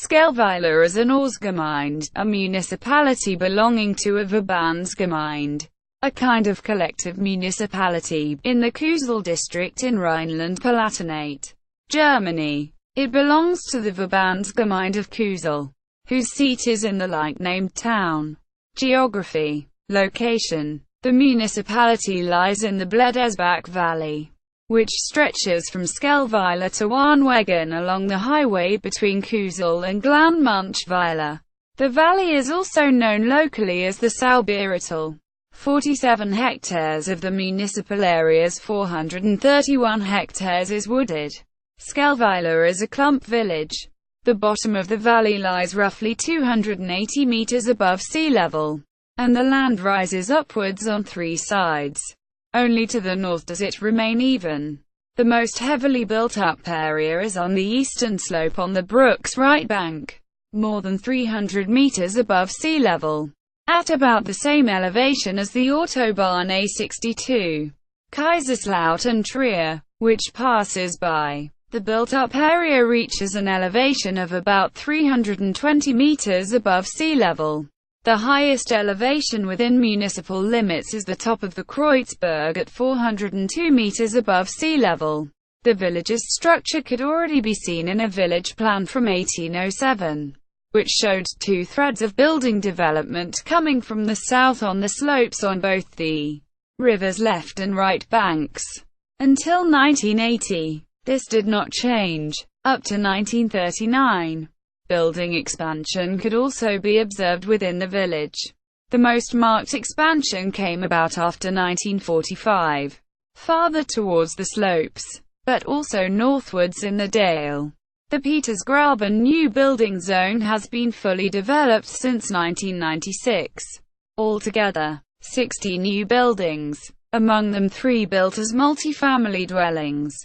Schellweiler is an Ortsgemeinde, a municipality belonging to a Verbandsgemeinde, a kind of collective municipality, in the Kusel district in Rhineland-Palatinate, Germany. It belongs to the Verbandsgemeinde of Kusel, whose seat is in the like-named town. Geography. Location. The municipality lies in the Bledesbach Valley, which stretches from Schellweiler to Warnwegen along the highway between Kusel and Glanmunchweiler. The valley is also known locally as the Saubirital. 47 hectares of the municipal area's 431 hectares is wooded. Schellweiler is a clump village. The bottom of the valley lies roughly 280 meters above sea level, and the land rises upwards on three sides. Only to the north does it remain even. The most heavily built-up area is on the eastern slope on the brook's right bank, more than 300 meters above sea level, at about the same elevation as the Autobahn A62, Kaiserslautern-Trier, which passes by. The built-up area reaches an elevation of about 320 meters above sea level. The highest elevation within municipal limits is the top of the Kreuzberg at 402 meters above sea level. The village's structure could already be seen in a village plan from 1807, which showed two threads of building development coming from the south on the slopes on both the river's left and right banks. Until 1980, this did not change. Up to 1939, building expansion could also be observed within the village. The most marked expansion came about after 1945, farther towards the slopes, but also northwards in the Dale. The Petersgraben new building zone has been fully developed since 1996. Altogether, 60 new buildings, among them 3 built as multi-family dwellings,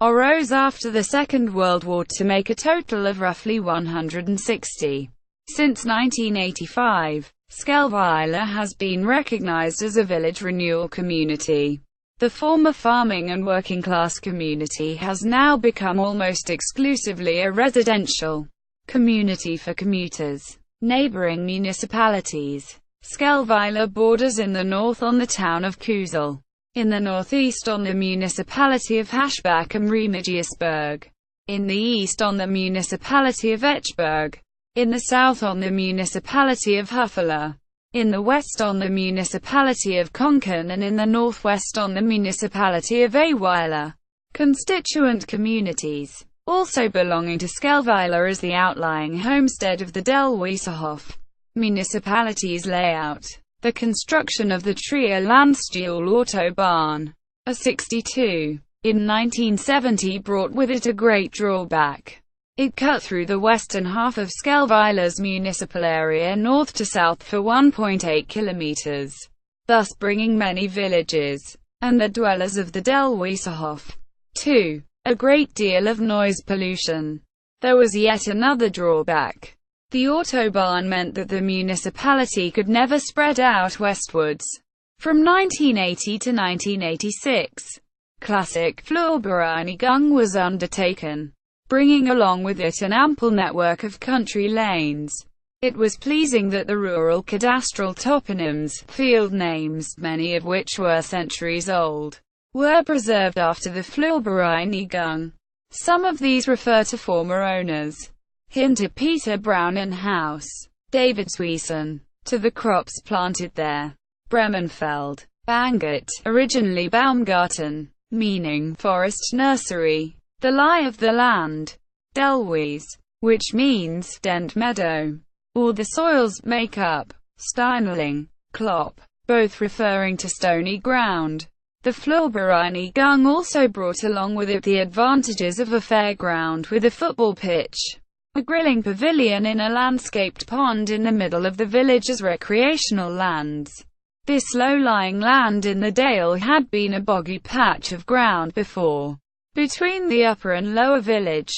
arose after the Second World War to make a total of roughly 160. Since 1985, Schellweiler has been recognized as a village renewal community. The former farming and working-class community has now become almost exclusively a residential community for commuters. Neighboring municipalities. Schellweiler borders in the north on the town of Kusel, in the northeast on the municipality of Haschbach am Remagiusberg, in the east on the municipality of Echberg, in the south on the municipality of Huffela, in the west on the municipality of Konken, and in the northwest on the municipality of Aweiler. Constituent communities. Also belonging to Schellweiler is the outlying homestead of the Delweiserhof. Municipalities layout. The construction of the Trier Landstuhl Autobahn, A62, in 1970 brought with it a great drawback. It cut through the western half of Schellweiler's municipal area north to south for 1.8 kilometers, thus bringing many villages, and the dwellers of the Delweiserhof, to a great deal of noise pollution. There was yet another drawback. The Autobahn meant that the municipality could never spread out westwards. From 1980 to 1986, classic Flurbereinigung was undertaken, bringing along with it an ample network of country lanes. It was pleasing that the rural cadastral toponyms, field names, many of which were centuries old, were preserved after the Flurbereinigung. Some of these refer to former owners. Hinter Peter Braunen House, Davidswiesen, to the crops planted there. Bremenfeld, Bangert, originally Baumgarten, meaning forest nursery. The lie of the land. Delwies, which means dent meadow, or the soil's make-up. Steinerling, Klopp, both referring to stony ground. The Flurbereinigung also brought along with it the advantages of a fairground with a football pitch, a grilling pavilion in a landscaped pond in the middle of the village as recreational lands. This low-lying land in the Dale had been a boggy patch of ground before, between the upper and lower village.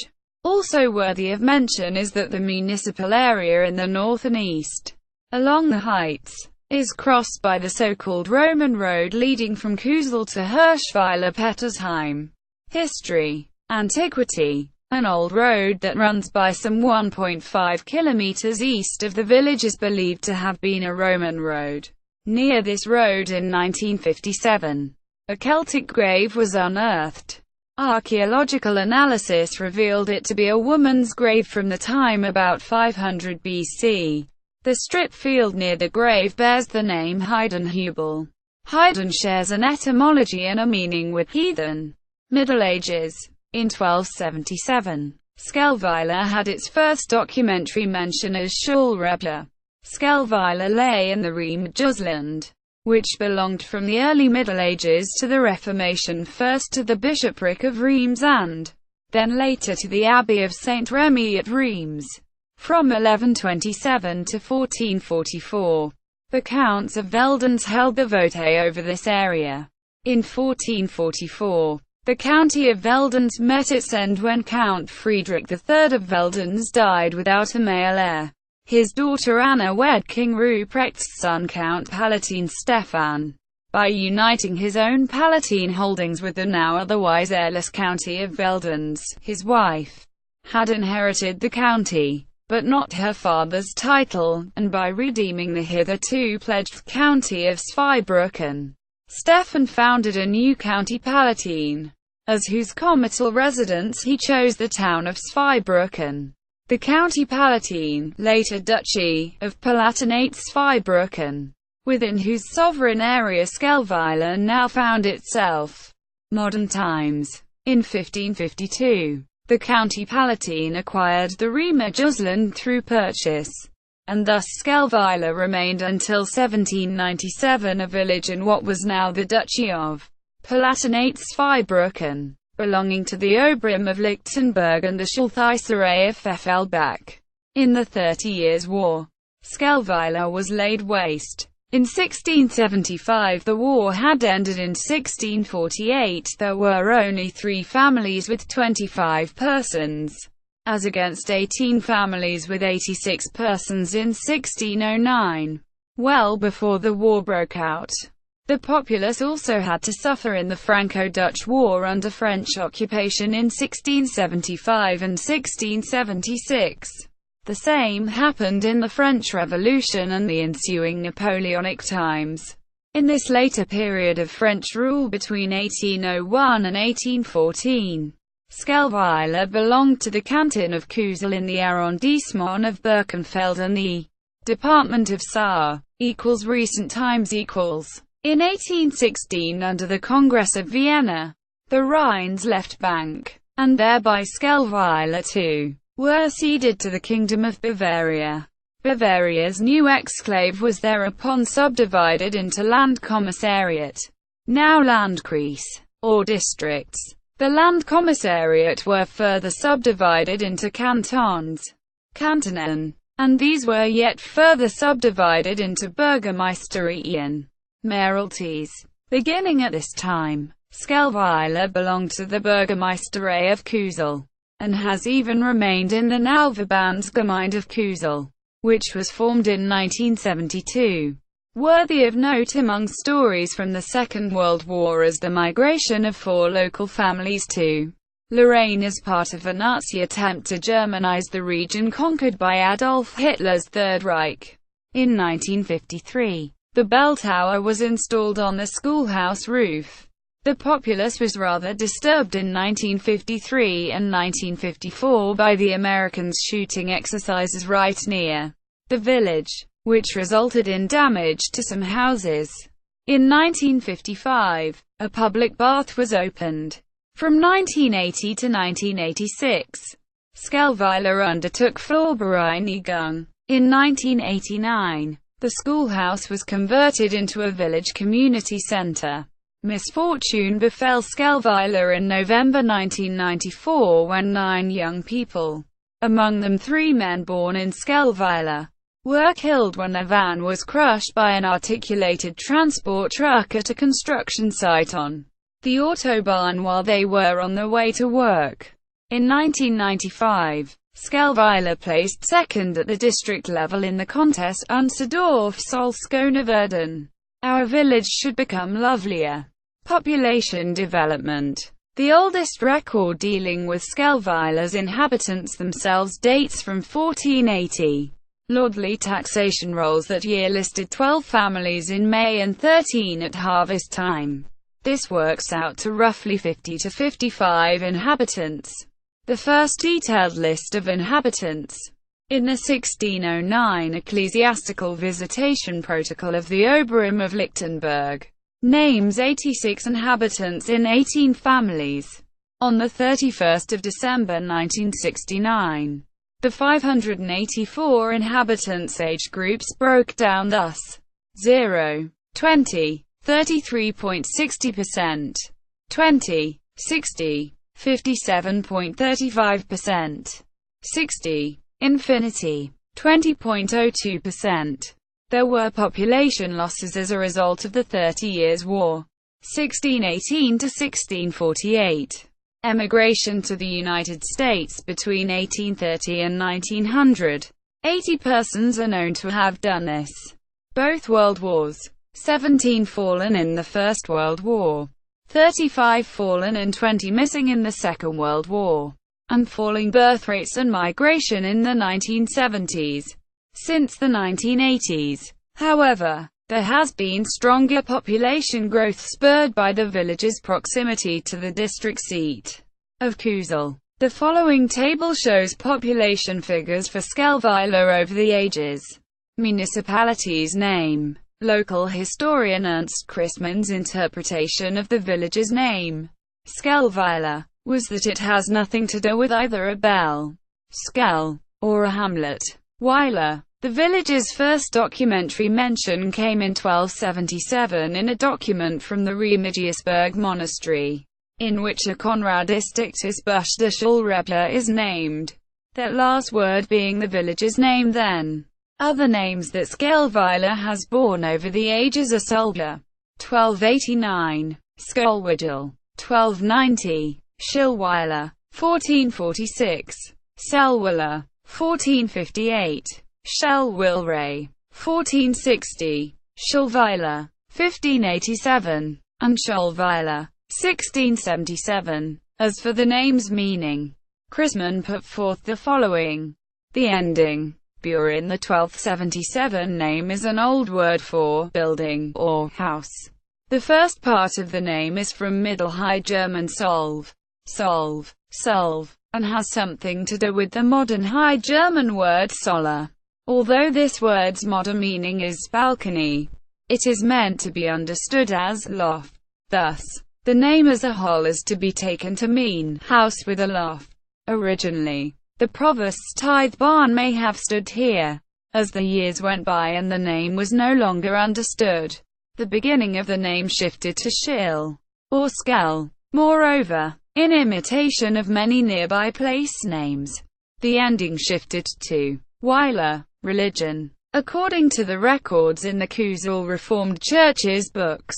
Also worthy of mention is that the municipal area in the north and east, along the heights, is crossed by the so-called Roman road leading from Kusel to Hirschweiler-Pettersheim. History. Antiquity. An old road that runs by some 1.5 kilometers east of the village is believed to have been a Roman road. Near this road in 1957, a Celtic grave was unearthed. Archaeological analysis revealed it to be a woman's grave from the time about 500 BC. The strip field near the grave bears the name Heidenhubel. Heiden shares an etymology and a meaning with heathen. Middle Ages. In 1277, Schellweiler had its first documentary mention as Schellweiler. Schellweiler lay in the Rhineland, which belonged from the early Middle Ages to the Reformation, first to the bishopric of Reims and then later to the Abbey of St. Remy at Reims. From 1127 to 1444, the Counts of Veldenz held the vote over this area. In 1444, the county of Veldenz met its end when Count Friedrich III of Veldenz died without a male heir. His daughter Anna wed King Ruprecht's son Count Palatine Stefan. By uniting his own Palatine holdings with the now otherwise heirless county of Veldenz, his wife had inherited the county, but not her father's title, and by redeeming the hitherto pledged county of Zweibrücken, Stefan founded a new county Palatine, as whose comital residence he chose the town of Zweibrücken. The county Palatine, later Duchy, of Palatinate Zweibrücken, within whose sovereign area Schellweiler now found itself. Modern times. In 1552, the county Palatine acquired the Riemer-Jusland through purchase, and thus Schellweiler remained until 1797 a village in what was now the Duchy of Palatinate Zweibrücken, belonging to the Obrim of Lichtenberg and the Schultheißerei of Pfeffelbach. In the 30 Years' War, Schellweiler was laid waste. In 1675 the war had ended. In 1648 there were only 3 families with 25 persons, as against 18 families with 86 persons in 1609. Well before the war broke out, the populace also had to suffer in the Franco-Dutch War under French occupation in 1675 and 1676. The same happened in the French Revolution and the ensuing Napoleonic times. In this later period of French rule between 1801 and 1814, Schellweiler belonged to the canton of Kusel in the arrondissement of Birkenfeld and the department of Saar. Recent times. In 1816, under the Congress of Vienna, the Rhine's left bank, and thereby Schellweiler too, were ceded to the Kingdom of Bavaria. Bavaria's new exclave was thereupon subdivided into Landkommissariat, now Landkreis, or districts. The Landkommissariat were further subdivided into cantons, Kantonen, and these were yet further subdivided into Burgermeisterien, mayoralties. Beginning at this time, Schellweiler belonged to the Burgermeisterei of Kusel, and has even remained in the now Verbandsgemeinde of Kusel, which was formed in 1972. Worthy of note among stories from the Second World War is the migration of 4 local families to Lorraine as part of a Nazi attempt to Germanize the region conquered by Adolf Hitler's Third Reich. In 1953, the bell tower was installed on the schoolhouse roof. The populace was rather disturbed in 1953 and 1954 by the Americans' shooting exercises right near the village, which resulted in damage to some houses. In 1955, a public bath was opened. From 1980 to 1986, Schellweiler undertook Flurbereinigung. In 1989, the schoolhouse was converted into a village community center. Misfortune befell Schellweiler in November 1994 when 9 young people, among them 3 men born in Schellweiler, were killed when their van was crushed by an articulated transport truck at a construction site on the Autobahn while they were on their way to work. In 1995, Schellweiler placed second at the district level in the contest Unser Dorf soll schöner werden. Our village should become lovelier. Population development. The oldest record dealing with Schellweiler's inhabitants themselves dates from 1480. Lordly taxation rolls that year listed 12 families in May and 13 at harvest time. This works out to roughly 50 to 55 inhabitants. The first detailed list of inhabitants, in the 1609 Ecclesiastical Visitation Protocol of the Oberum of Lichtenberg, names 86 inhabitants in 18 families. On 31 December 1969, the 584 inhabitants age groups broke down thus: 0, 20, 33.60%, 20, 60, 57.35%, 60, infinity, 20.02%. There were population losses as a result of the 30 Years' War, 1618 to 1648. Emigration to the United States between 1830 and 1900. 80 persons are known to have done this. Both World Wars. 17 fallen in the First World War. 35 fallen and 20 missing in the Second World War. And falling birth rates and migration in the 1970s. Since the 1980s, however, there has been stronger population growth spurred by the village's proximity to the district seat of Kusel. The following table shows population figures for Schellweiler over the ages. Municipality's name. Local historian Ernst Christmann's interpretation of the village's name, Schellweiler, was that it has nothing to do with either a bell, Skell, or a hamlet, Weiler. The village's first documentary mention came in 1277 in a document from the Remigiusberg monastery, in which a Conradis Dictus Busch de Schulrebler is named, that last word being the village's name then. Other names that Schellweiler has borne over the ages are Sulger, 1289, Schellwigel, 1290, Schellweiler, 1446, Schellweiler, 1458, Schellwilray, 1460, Schellweiler, 1587, and Schellweiler, 1677. As for the name's meaning, Christmann put forth the following. The ending, "bur" in the 1277 name is an old word for building or house. The first part of the name is from Middle High German solve, solve, and has something to do with the modern High German word solar. Although this word's modern meaning is balcony, it is meant to be understood as loft. Thus, the name as a whole is to be taken to mean house with a loft. Originally, the provost's tithe barn may have stood here. As the years went by and the name was no longer understood, the beginning of the name shifted to Schill, or Skell. Moreover, in imitation of many nearby place names, the ending shifted to Weiler. Religion. According to the records in the Kusel Reformed Church's books,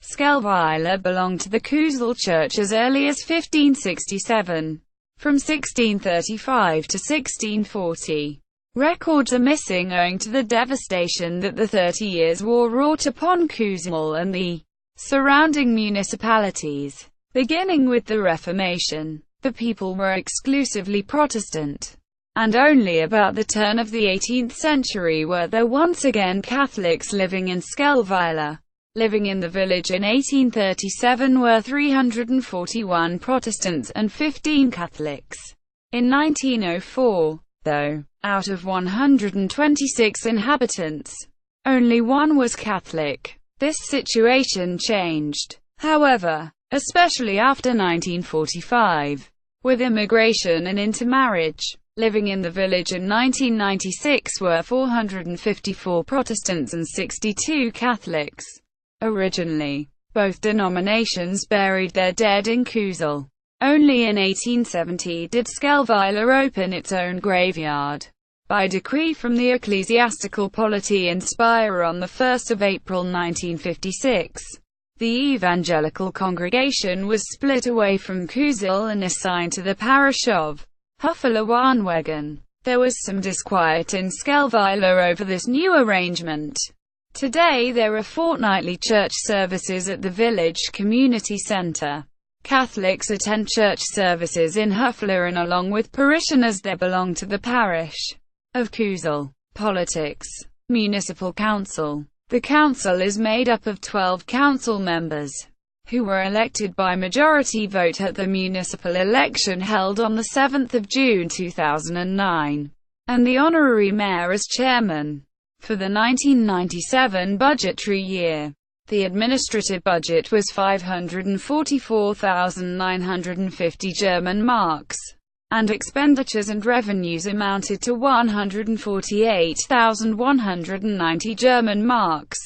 Schellweiler belonged to the Kusel Church as early as 1567. From 1635 to 1640, records are missing owing to the devastation that the 30 Years' War wrought upon Kusel and the surrounding municipalities. Beginning with the Reformation, the people were exclusively Protestant, and only about the turn of the 18th century were there once again Catholics living in Schellweiler. Living in the village in 1837 were 341 Protestants and 15 Catholics. In 1904, though, out of 126 inhabitants, only one was Catholic. This situation changed, however, especially after 1945, with immigration and intermarriage. Living in the village in 1996 were 454 Protestants and 62 Catholics. Originally, both denominations buried their dead in Kusel. Only in 1870 did Schellweiler open its own graveyard. By decree from the Ecclesiastical Polity in Speyer on 1 April 1956, the evangelical congregation was split away from Kusel and assigned to the parish of Huffeler-Warnwegen. There was some disquiet in Schellweiler over this new arrangement. Today there are fortnightly church services at the village community center. Catholics attend church services in Huflerin along with parishioners that belong to the parish of Kusel. Politics. Municipal Council. The council is made up of 12 council members, who were elected by majority vote at the municipal election held on 7 June 2009, and the honorary mayor as chairman. For the 1997 budgetary year, the administrative budget was 544,950 German marks, and expenditures and revenues amounted to 148,190 German marks.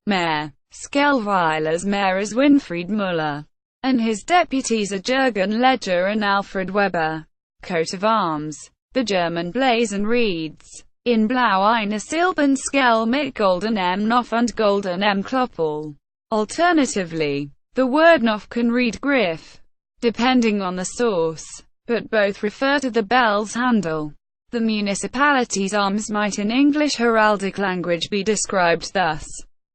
Mayor. Schellweiler's mayor is Winfried Müller, and his deputies are Jürgen Ledger and Alfred Weber. Coat of arms. The German blazon reads, in Blau eine Silbenskell mit golden M Knopf und golden M Kloppel. Alternatively, the word Knopf can read Griff, depending on the source, but both refer to the bell's handle. The municipality's arms might in English heraldic language be described thus: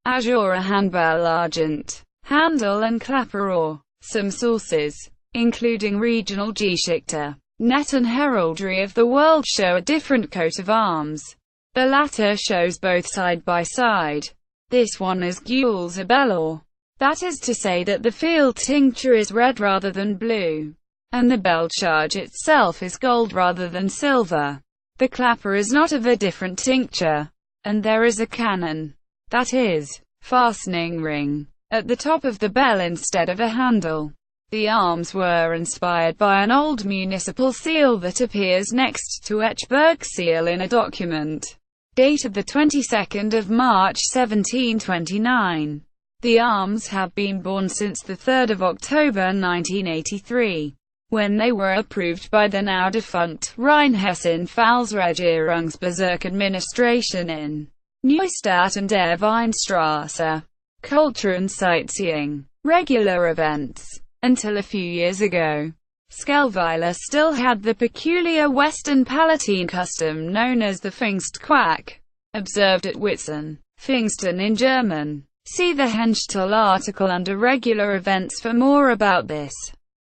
Azure handbell argent, handle and clapper or. Some sources, including regional Geschichte, Net and Heraldry of the World show a different coat of arms. The latter shows both side by side. This one is gules a bellor. That is to say that the field tincture is red rather than blue, and the bell charge itself is gold rather than silver. The clapper is not of a different tincture, and there is a cannon, that is, fastening ring, at the top of the bell instead of a handle. The arms were inspired by an old municipal seal that appears next to Echberg seal in a document, dated the 22nd of March 1729. The arms have been borne since the 3rd of October 1983, when they were approved by the now defunct Rheinhessen-Pfalz-Regierungsbezirk administration in Neustadt and der Weinstraße. Culture and sightseeing. Regular events. Until a few years ago, Schellweiler still had the peculiar Western Palatine custom known as the Pfingstquack, observed at Whitsun. Pfingsten in German. See the Henschel article under regular events for more about this.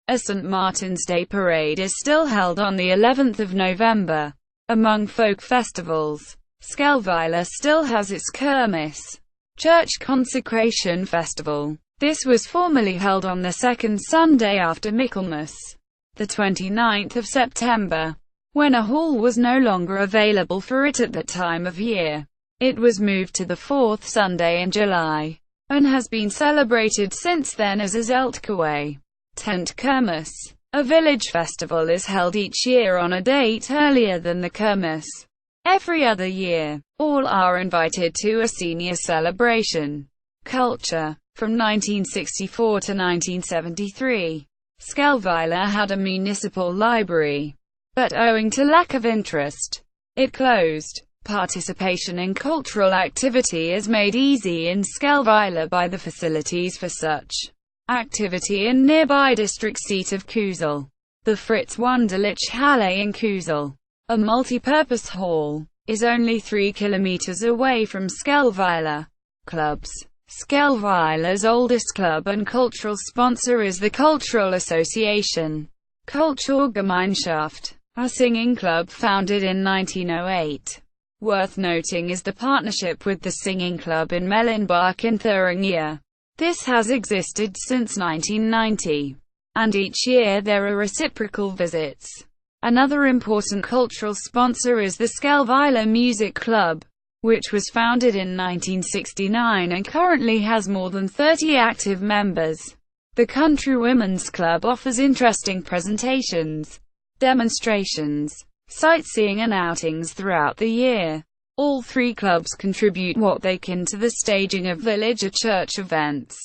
A St. Martin's Day parade is still held on the 11th of November. Among folk festivals, Schellweiler still has its Kirmes, Church Consecration Festival. This was formerly held on the second Sunday after Michaelmas, the 29th of September, when a hall was no longer available for it at that time of year. It was moved to the fourth Sunday in July, and has been celebrated since then as a Zeltkewe. Tent Kermis. A village festival is held each year on a date earlier than the Kermis. Every other year, all are invited to a senior celebration. Culture. From 1964 to 1973, Schellweiler had a municipal library, but owing to lack of interest, it closed. Participation in cultural activity is made easy in Schellweiler by the facilities for such activity in nearby district seat of Kusel. The Fritz Wunderlich Halle in Kusel, a multi-purpose hall, is only 3 kilometers away from Schellweiler. Clubs. Schellweiler's oldest club and cultural sponsor is the Cultural Association, Kulturgemeinschaft, a singing club founded in 1908. Worth noting is the partnership with the singing club in Mellenbach in Thuringia. This has existed since 1990, and each year there are reciprocal visits. Another important cultural sponsor is the Schellweiler Music Club, which was founded in 1969 and currently has more than 30 active members. The Country Women's Club offers interesting presentations, demonstrations, sightseeing and outings throughout the year. All three clubs contribute what they can to the staging of village or church events.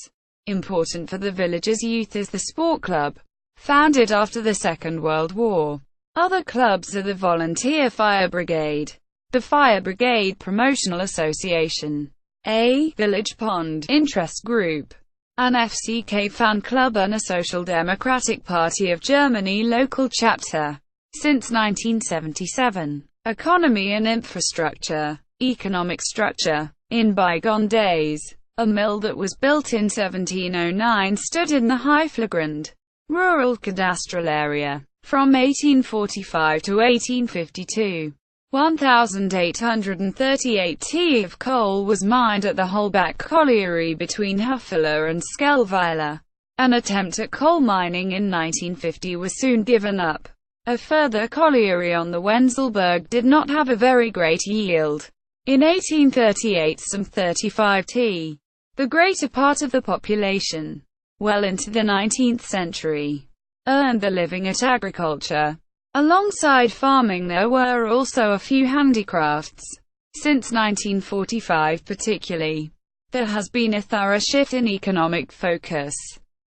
Important for the village's youth is the Sport Club, founded after the Second World War. Other clubs are the Volunteer Fire Brigade, the Fire Brigade Promotional Association, a Village Pond Interest Group, an FCK Fan Club and a Social Democratic Party of Germany local chapter. Since 1977. Economy and infrastructure. Economic structure. In bygone days, a mill that was built in 1709 stood in the Heiflergrund. Rural cadastral area. From 1845 to 1852, 1,838 t of coal was mined at the Holbach colliery between Huffela and Schellweiler. An attempt at coal mining in 1950 was soon given up. A further colliery on the Wenzelberg did not have a very great yield. In 1838 some 35 t. The greater part of the population, well into the 19th century, earned their living at agriculture. Alongside farming there were also a few handicrafts. Since 1945 particularly, there has been a thorough shift in economic focus.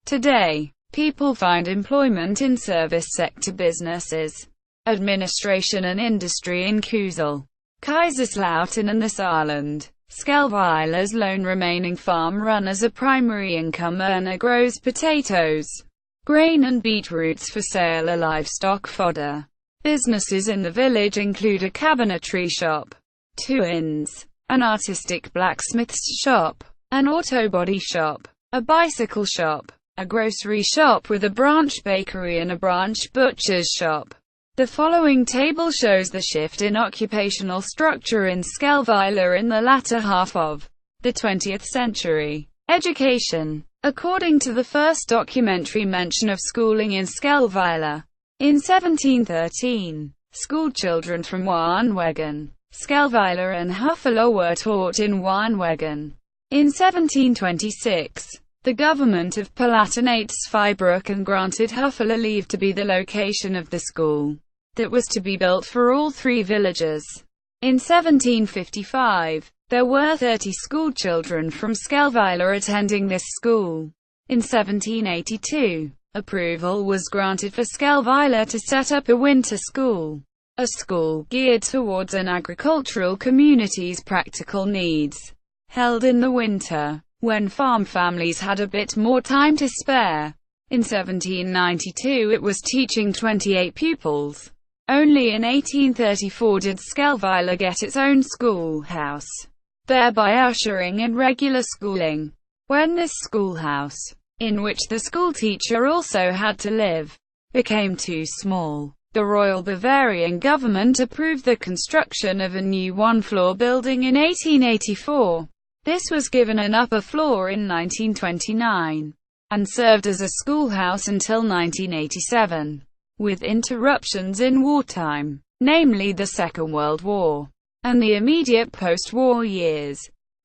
Today, people find employment in service sector businesses, administration and industry in Kusel, Kaiserslautern and the Saarland. Schellweiler's lone remaining farm run as a primary income earner grows potatoes, grain and beetroots for sale or livestock fodder. Businesses in the village include a cabinetry shop, 2 inns, an artistic blacksmith's shop, an auto body shop, a bicycle shop, a grocery shop with a branch bakery and a branch butcher's shop. The following table shows the shift in occupational structure in Schellweiler in the latter half of the 20th century. Education. According to the first documentary mention of schooling in Schellweiler, in 1713, schoolchildren from Warnwegen, Schellweiler and Huffela were taught in Warnwegen. In 1726, the government of Palatinate Zweibrücken granted Huffela leave to be the location of the school that was to be built for all 3 villages. In 1755, there were 30 schoolchildren from Schellweiler attending this school. In 1782, approval was granted for Schellweiler to set up a winter school, a school geared towards an agricultural community's practical needs, held in the winter, when farm families had a bit more time to spare. In 1792 it was teaching 28 pupils. Only in 1834 did Schellweiler get its own schoolhouse, thereby ushering in regular schooling. When this schoolhouse, in which the schoolteacher also had to live, became too small, the Royal Bavarian government approved the construction of a new one-floor building in 1884. This was given an upper floor in 1929, and served as a schoolhouse until 1987, with interruptions in wartime, namely the Second World War, and the immediate post-war years.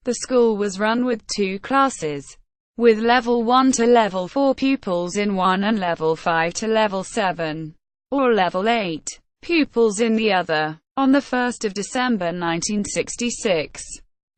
The school was run with 2 classes, with level 1 to level 4 pupils in one and level 5 to level 7, or level 8, pupils in the other. On the 1st of December 1966,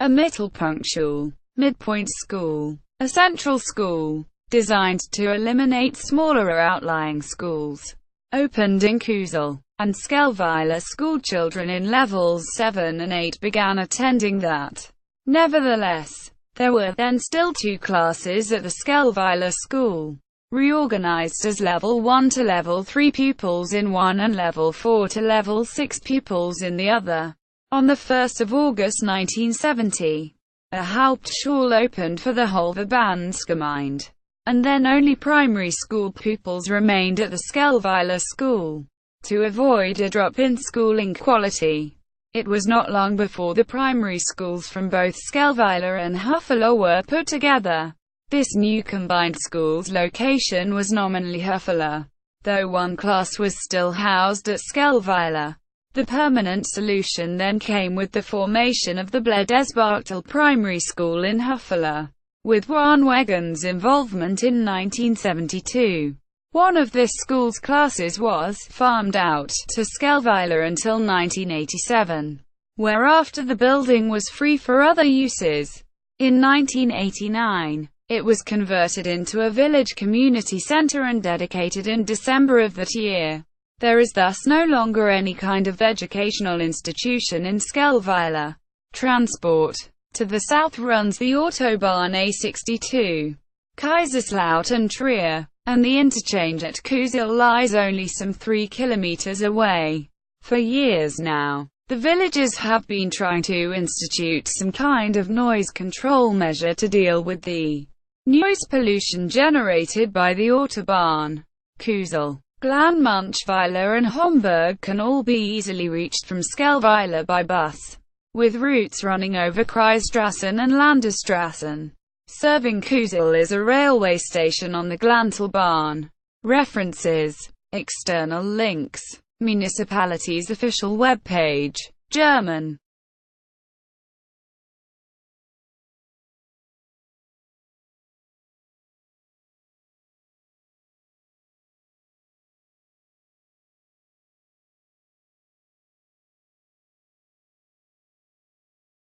a Mittelpunktschule, midpoint school, a central school, designed to eliminate smaller or outlying schools, opened in Kusel, and Schellweiler schoolchildren in levels 7 and 8 began attending that. Nevertheless, there were then still 2 classes at the Schellweiler school, reorganized as level 1 to level 3 pupils in one and level 4 to level 6 pupils in the other. On the 1st of August 1970, a Hauptschule opened for the whole Verbandsgemeinde, and then only primary school pupils remained at the Schellweiler school. To avoid a drop in schooling quality, it was not long before the primary schools from both Schellweiler and Huffela were put together. This new combined school's location was nominally Huffela, though one class was still housed at Schellweiler. The permanent solution then came with the formation of the Bledesbachtel Primary School in Huffela, with Warnwegen's involvement in 1972. One of this school's classes was farmed out to Schellweiler until 1987, whereafter the building was free for other uses. In 1989, it was converted into a village community center and dedicated in December of that year. There is thus no longer any kind of educational institution in Schellweiler. Transport. To the south runs the Autobahn A62, Kaiserslautern-Trier, and the interchange at Kusel lies only some 3 kilometers away. For years now, the villagers have been trying to institute some kind of noise control measure to deal with the noise pollution generated by the Autobahn. Kusel, Glanmanchweiler and Homburg can all be easily reached from Schellweiler by bus, with routes running over Kreisstrassen and Landesstrassen. Serving Kusel is a railway station on the Glantalbahn. References. External links. Municipality's official webpage. German.